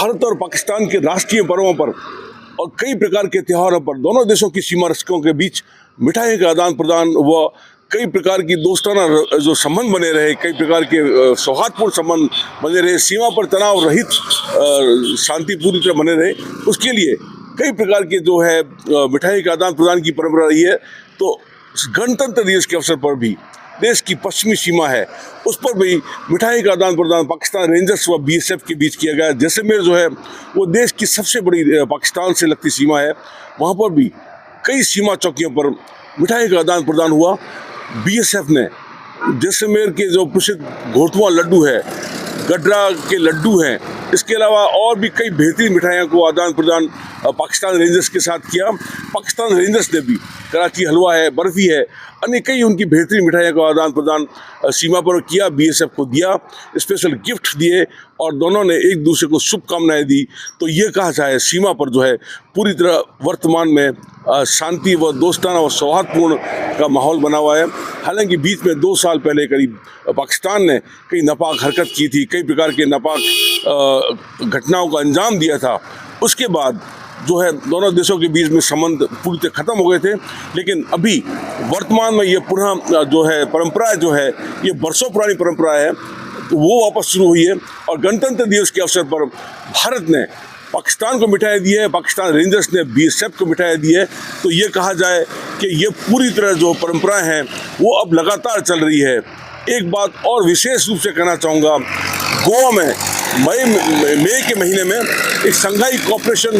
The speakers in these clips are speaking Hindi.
भारत और पाकिस्तान के राष्ट्रीय पर्वों पर और कई प्रकार के त्योहारों पर दोनों देशों की सीमा रक्षकों के बीच मिठाई का आदान प्रदान व कई प्रकार की दोस्ताना जो संबंध बने रहे, कई प्रकार के सौहार्दपूर्ण संबंध बने रहे, सीमा पर तनाव रहित शांति पूरी तरह बने रहे, उसके लिए कई प्रकार के जो है मिठाई का आदान प्रदान की परंपरा रही है। तो गणतंत्र दिवस के अवसर पर भी देश की पश्चिमी सीमा है, उस पर भी मिठाई का आदान प्रदान पाकिस्तान रेंजर्स व BSF के बीच किया गया। जैसलमेर जो है वो देश की सबसे बड़ी पाकिस्तान से लगती सीमा है, वहाँ पर भी कई सीमा चौकियों पर मिठाई का आदान प्रदान हुआ। BSF ने जैसलमेर के जो प्रसिद्ध घोटवा लड्डू है, गडरा के लड्डू हैं, इसके अलावा और भी कई बेहतरीन मिठाइयों को आदान प्रदान पाकिस्तान रेंजर्स के साथ किया। पाकिस्तान रेंजर्स ने भी कराची हलवा है, बर्फ़ी है, अन्य कई उनकी बेहतरीन मिठाइयों का आदान प्रदान सीमा पर किया, BSF को दिया, स्पेशल गिफ्ट दिए और दोनों ने एक दूसरे को शुभकामनाएं दी। तो ये कहा जाए सीमा पर जो है पूरी तरह वर्तमान में शांति व दोस्ताना व सौहार्दपूर्ण का माहौल बना हुआ है। हालांकि बीच में 2 साल पहले करीब पाकिस्तान ने कई नापाक हरकत की थी, कई प्रकार के नापाक घटनाओं का अंजाम दिया था। उसके बाद जो है दोनों देशों के बीच में संबंध पूरी तरह खत्म हो गए थे, लेकिन अभी वर्तमान में ये पुनः जो है परंपरा जो है, ये बरसों पुरानी परंपरा है, तो वो वापस शुरू हुई है। और गणतंत्र दिवस के अवसर पर भारत ने पाकिस्तान को मिठाई दी है, पाकिस्तान रेंजर्स ने BSF को मिठाई दी है। तो ये कहा जाए कि ये पूरी तरह जो परंपराएं हैं वो अब लगातार चल रही है। एक बात और विशेष रूप से कहना चाहूँगा, गोवा में मई के महीने में एक संघाई कोऑपरेशन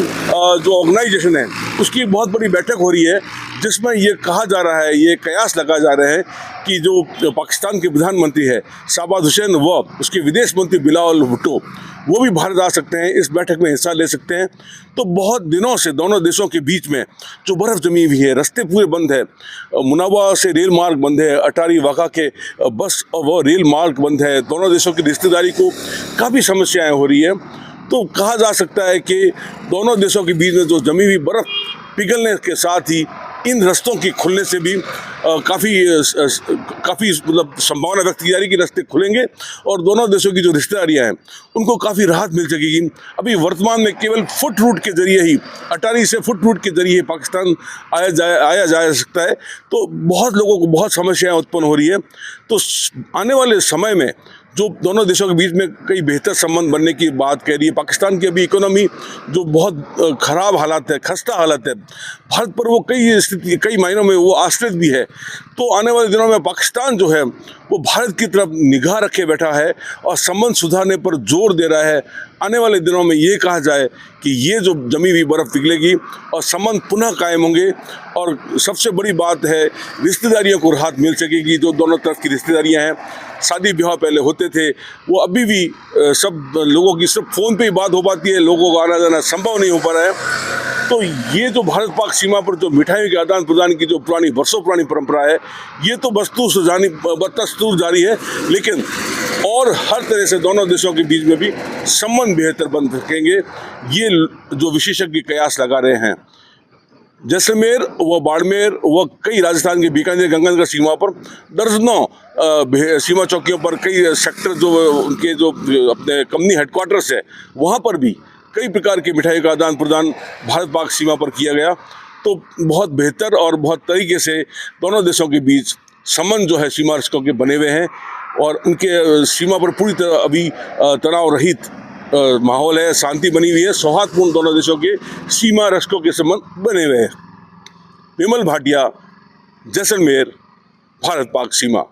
जो ऑर्गेनाइजेशन है उसकी बहुत बड़ी बैठक हो रही है, जिसमें ये कहा जा रहा है, ये कयास लगाए जा रहे हैं कि जो पाकिस्तान के प्रधानमंत्री है शाहबाज हुसैन व उसके विदेश मंत्री बिलावल भुट्टो वो भी भारत आ सकते हैं, इस बैठक में हिस्सा ले सकते हैं। तो बहुत दिनों से दोनों देशों के बीच में जो बर्फ़ जमी हुई है, रास्ते पूरे बंद है, मुनावा से रेल मार्ग बंद है, अटारी वाघा के बस व रेल मार्ग बंद है, दोनों देशों की रिश्तेदारी को काफ़ी समस्याएं हो रही है। तो कहा जा सकता है कि दोनों देशों के बीच में जो जमी हुई बर्फ़ पिघलने के साथ ही इन रास्तों के खुलने से भी काफ़ी मतलब संभावना व्यक्त की जा रही है कि रास्ते खुलेंगे और दोनों देशों की जो रिश्तेदारियाँ हैं उनको काफ़ी राहत मिल सकेगी। अभी वर्तमान में केवल फुट रूट के जरिए ही, अटारी से फुट रूट के जरिए पाकिस्तान आया जा सकता है। तो बहुत लोगों को बहुत समस्याएं उत्पन्न हो रही है। तो आने वाले समय में जो दोनों देशों के बीच में कई बेहतर संबंध बनने की बात कह रही है, पाकिस्तान की अभी इकोनॉमी जो बहुत ख़राब हालात है, खस्ता हालत है, भारत पर वो कई मायनों में वो आश्रित भी है। तो आने वाले दिनों में पाकिस्तान जो है वो भारत की तरफ निगाह रखे बैठा है और संबंध सुधारने पर जोर दे रहा है। आने वाले दिनों में ये कहा जाए कि ये जो जमी हुई बर्फ़ पिघलेगी और संबंध पुनः कायम होंगे और सबसे बड़ी बात है रिश्तेदारियों को राहत मिल सकेगी। जो दोनों तरफ की रिश्तेदारियां हैं, शादी ब्याह पहले होते थे, वो अभी भी सब लोगों की सिर्फ फ़ोन पे ही बात हो पाती है, लोगों का आना जाना संभव नहीं हो पा रहा है। तो ये जो भारत पाक सीमा पर जो मिठाई के आदान प्रदान की जो पुरानी बरसों पुरानी परंपरा है, ये तो बदस्तूर जारी है, लेकिन और हर तरह से दोनों देशों के बीच में भी संबंध बेहतर बन सकेंगे, ये जो विशेषज्ञ कयास लगा रहे हैं। जैसलमेर व बाड़मेर व कई राजस्थान के बीकानेर गंगानगर सीमा पर दर्जनों सीमा चौकियों पर कई सेक्टर जो उनके जो अपने कंपनी हेडक्वार्टर्स है वहाँ पर भी कई प्रकार की मिठाई का आदान प्रदान भारत पाक सीमा पर किया गया। तो बहुत बेहतर और बहुत तरीके से दोनों देशों के बीच संबंध जो है सीमा रक्षकों के बने हुए हैं और उनके सीमा पर पूरी तरह अभी तनाव रहित माहौल है, शांति बनी हुई है, सौहार्दपूर्ण दोनों देशों के सीमा रक्षकों के संबंध बने हुए हैं। विमल भाटिया, जैसलमेर, भारत पाक सीमा।